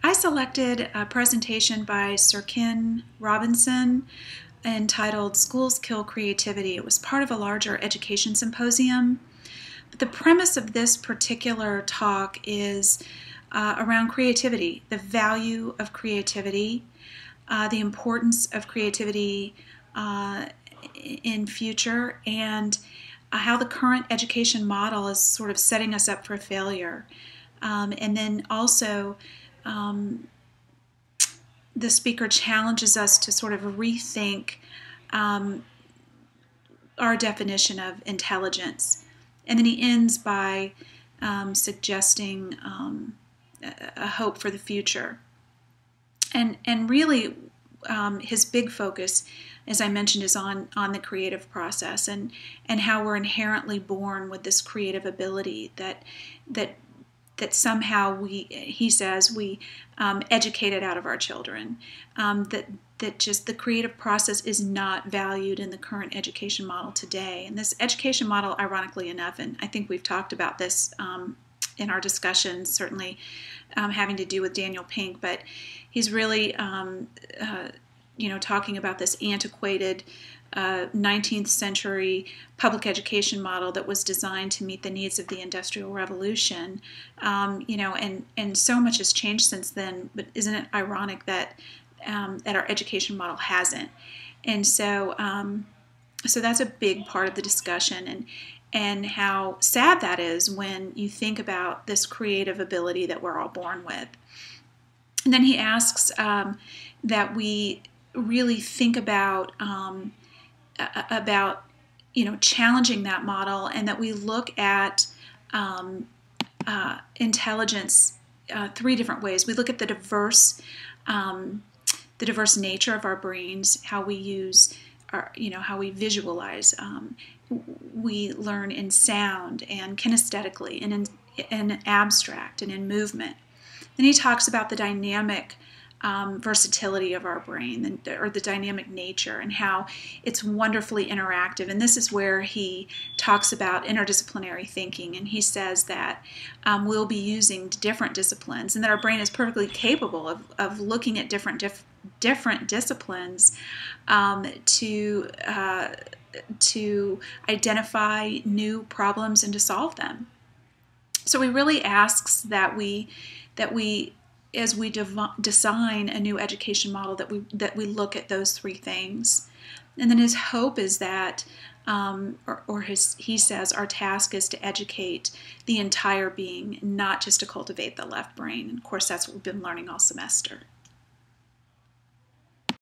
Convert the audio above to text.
I selected a presentation by Sir Ken Robinson entitled Schools Kill Creativity. It was part of a larger education symposium. But the premise of this particular talk is around creativity, the value of creativity, the importance of creativity in future, and how the current education model is sort of setting us up for failure. And then also, the speaker challenges us to sort of rethink our definition of intelligence. And then he ends by suggesting a hope for the future. And really, his big focus, as I mentioned, is on the creative process and how we're inherently born with this creative ability that somehow he says we educate it out of our children. That just the creative process is not valued in the current education model today. And this education model, ironically enough, and I think we've talked about this in our discussions, certainly having to do with Daniel Pink, but he's really talking about this antiquated 19th century public education model that was designed to meet the needs of the Industrial Revolution, and so much has changed since then. But isn't it ironic that our education model hasn't? And so that's a big part of the discussion, and how sad that is when you think about this creative ability that we're all born with. And then he asks that we really think about challenging that model, and that we look at intelligence three different ways. We look at the diverse nature of our brains, how we use how we visualize. We learn in sound and kinesthetically, and in abstract and in movement. Then he talks about the dynamic versatility of our brain, or the dynamic nature, and how it's wonderfully interactive. And this is where he talks about interdisciplinary thinking, and he says that we'll be using different disciplines, and that our brain is perfectly capable of looking at different disciplines to identify new problems and to solve them. So he really asks that we as we design a new education model, that we look at those three things. And then his hope is that, he says, our task is to educate the entire being, not just to cultivate the left brain. And of course, that's what we've been learning all semester.